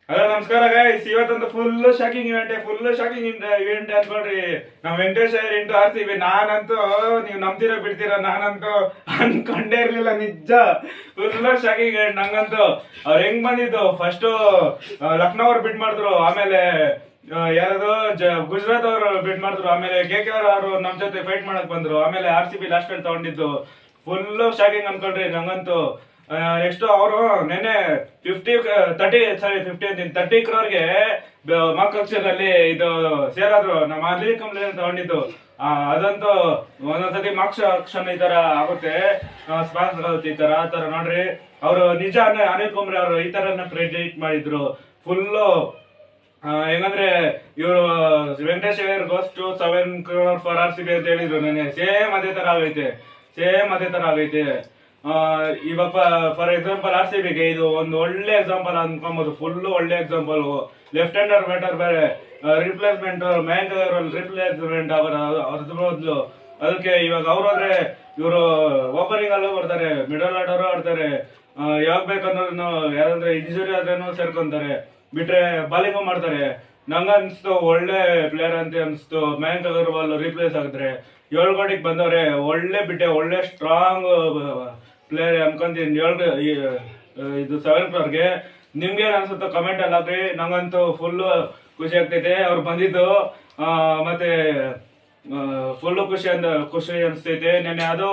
Hello ನಮಸ್ಕಾರ guys, ಇವತ್ತೊಂದು full shocking event ಅನ್ಕೊಂಡ್ರಿ. ನಾವ್ ವೆಂಕಟೇಶ್ ಇಂಟು RCB. ನಾನಂತೂ ನೀವು ನಂಬ್ತೀರಾ ಬಿಡ್ತೀರಾ, ನಾನಂತೂ ಅನ್ಕೊಂಡೇ ಇರ್ಲಿಲ್ಲ. ನಿಜ ಫುಲ್ ಶಾಕಿಂಗ್ ಇವೆಂಟ್. ನಂಗಂತೂ ಅವ್ರು ಹೆಂಗ್ ಬಂದಿದ್ದು, ಫಸ್ಟ್ ಲಕ್ನೋ ಅವ್ರು ಬಿಟ್ ಮಾಡಿದ್ರು, ಆಮೇಲೆ ಯಾರದು ಗುಜರಾತ್ ಅವರು ಬಿಟ್ ಮಾಡಿದ್ರು, ಆಮೇಲೆ KKR ಅವರು ನಮ್ ಜೊತೆ ಫೈಟ್ ಮಾಡಕ್ ಬಂದ್ರು, ಆಮೇಲೆ RCB ಲಾಸ್ಟ್ ಅಲ್ಲಿ ತಗೊಂಡಿದ್ದು. ಫುಲ್ ಶಾಕಿಂಗ್ ಅನ್ಕೊಂಡ್ರಿ ನಂಗಂತೂ. ನೆಕ್ಸ್ಟ್ ಅವರು ನೆನೆ 30 ಕ್ರೋರ್ಗೆ ಮಾರ್ಕ್ ಆಕ್ಷನ್ ಅಲ್ಲಿ ಇದು ಸೇರಾದ್ರು. ನಮ್ಮ ಅನಿಲ್ ಕುಂಬ್ಳೆ ತಗೊಂಡಿದ್ದು. ಅದಂತೂ ಒಂದೊಂದ್ಸತಿ ಮಾರ್ಕ್ಸ್ ಆಕ್ಷನ್ ಈ ತರ ಆಗುತ್ತೆ, ಸ್ಪಾನ್ಸರ್ ಆಗುತ್ತೆ ಈ ತರ ನೋಡ್ರಿ. ಅವರು ನಿಜ ಅನಿಲ್ ಕುಂಬ್ಳೆ ಅವರು ಈ ತರ ಪ್ರೆಡಿಕ್ಟ್ ಮಾಡಿದ್ರು ಫುಲ್ಲು. ಹೆಂಗಂದ್ರೆ ಇವರು Venkatesh goes to 7 crore for RCB ಅಂತ ಹೇಳಿದ್ರು. ನೆನೆ ಸೇಮ್ ಅದೇ ತರ ಆಗೈತೆ. ಇವಾಗ ಫಾರ್ ಎಕ್ಸಾಂಪಲ್ RCBಗೆ ಇದು ಒಂದು ಒಳ್ಳೆ ಎಕ್ಸಾಂಪಲ್ ಅನ್ಕೊಬಹುದು. ಫುಲ್ ಒಳ್ಳೆ ಎಕ್ಸಾಂಪಲ್. ಲೆಫ್ಟ್ ಹ್ಯಾಂಡರ್ ಬ್ಯಾಟರ್ ಬೇರೆ, ರಿಪ್ಲೇಸ್ಮೆಂಟ್ ಮಯಾಂಕ್ ರಿಪ್ಲೇಸ್ಮೆಂಟ್ ಅದ್ರದ್ದು. ಅದಕ್ಕೆ ಇವಾಗ ಅವ್ರು ಹೋದ್ರೆ ಇವರು ಓಪನಿಂಗ್ ಅಲ್ಲೂ ಬರ್ತಾರೆ, ಮಿಡಲ್ ಆರ್ಡರ್ ಆಡ್ತಾರೆ. ಯಾವಾಗ ಬೇಕಂದ್ರೂ ಯಾರಂದ್ರೆ ಇಂಜುರಿ ಆದ್ರೂ ಸೇರ್ಕೊಂತಾರೆ, ಬಿಟ್ರೆ ಬಾಲಿಂಗ್ ಮಾಡ್ತಾರೆ. ನಂಗ ಅನ್ಸ್ತು ಒಳ್ಳೆ ಪ್ಲೇಯರ್ ಅಂತ ಅನ್ಸ್ತು. ಮಯಾಂಕ್ ಅಗರ್ವಾಲ್ ರಿಪ್ಲೇಸ್ ಆಗಿದ್ರೆ 7 ಕೋಟಿಗೆ ಬಂದವ್ರೆ. ಒಳ್ಳೆ ಸ್ಟ್ರಾಂಗ್ ಪ್ಲೇಯರ್ ಅನ್ಕೊಂತೀನಿ. ಇದು 7 crore ನಿಮ್ಗೆ ಏನ್ ಅನ್ಸುತ್ತೋ ಕಮೆಂಟ್ ಅಲ್ಲಿ ಹಾಕ್ರಿ. ನಂಗಂತೂ ಫುಲ್ ಖುಷಿ ಆಗ್ತೈತೆ ಅವ್ರು ಬಂದಿದ್ದು. ಮತ್ತೆ ಫುಲ್ ಖುಷಿ ಅನ್ಸ್ತೈತೆ. ನೆನ್ನೆ ಅದು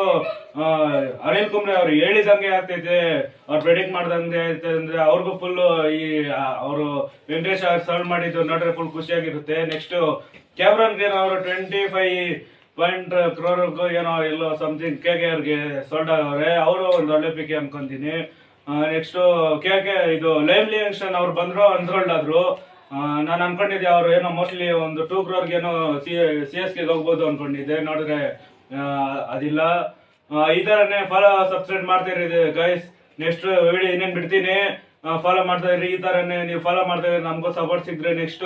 ಅನಿಲ್ ಕುಂಬ್ಳೆ ಅವ್ರು ಹೇಳಿದಂಗೆ ಆಗ್ತೈತೆ, ಅವ್ರು ಪ್ರೆಡಿಕ್ಟ್ ಮಾಡ್ದಂಗೆ ಐತೆ ಅಂದ್ರೆ ಅವ್ರಿಗೂ ಫುಲ್ ಅವರು ವೆಂಕಟೇಶ್ ಸರ್ವ್ ಮಾಡಿದ್ದು ನೋಡ್ರೆ ಫುಲ್ ಖುಷಿಯಾಗಿರುತ್ತೆ. ನೆಕ್ಸ್ಟ್ ಕ್ಯಾಮ್ರಾನ್ ಗ್ರೀನ್ ಅವರು 25 crore ಏನೋ ಇಲ್ಲೋ ಸಮಥಿಂಗ್ KKRಗೆ ಸೋಲ್ಡ್ ಆಗವ್ರೆ. ಅವರು ಒಂದು ಒಳ್ಳೆ ಪಿಕೆ ಅನ್ಕೊಂತೀನಿ. ನೆಕ್ಸ್ಟ್ ಇದು ಲೈವ್ಲಿ ಯಂಗ್ಸ್ಟನ್ ಅವ್ರು ಬಂದ್ರು, ಅನ್ಸೋಲ್ಡ್ ಆದ್ರು. ನಾನು ಅನ್ಕೊಂಡಿದ್ದೆ ಅವ್ರು ಏನೋ ಮೋಸ್ಟ್ಲಿ ಒಂದು 2 crore ಏನೋ CSK ಹೋಗ್ಬೋದು ಅನ್ಕೊಂಡಿದ್ದೆ. ನೋಡಿದ್ರೆ ಅದಿಲ್ಲ. ಈ ತರನೇ ಫಾಲೋ ಸಬ್ಸ್ಕ್ರೈಬ್ ಮಾಡ್ತಾ ಇರಿ ಗೈಸ್. ನೆಕ್ಸ್ಟ್ ವಿಡಿಯೋ ಇನ್ನೇನ್ ಬಿಡ್ತೀನಿ, ಫಾಲೋ ಮಾಡ್ತಾ ಇರಿ. ಈ ತರನೇ ನೀವು ಫಾಲೋ ಮಾಡ್ತಾ ಇರಿ, ನಮಗೂ ಸಪೋರ್ಟ್ ಸಿಗ್ರೆ ನೆಕ್ಸ್ಟ್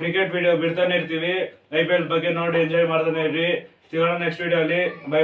ಕ್ರಿಕೆಟ್ ವಿಡಿಯೋ ಬಿಡ್ತಾನೆ ಇರ್ತೀವಿ. IPL ಬಗ್ಗೆ ನೋಡಿ ಎಂಜಾಯ್ ಮಾಡ್ತಾನೆ ಇರ್ರಿ. ಸಿಗೋಣ ನೆಕ್ಸ್ಟ್ ವಿಡಿಯೋ ಅಲ್ಲಿ. ಬೈ.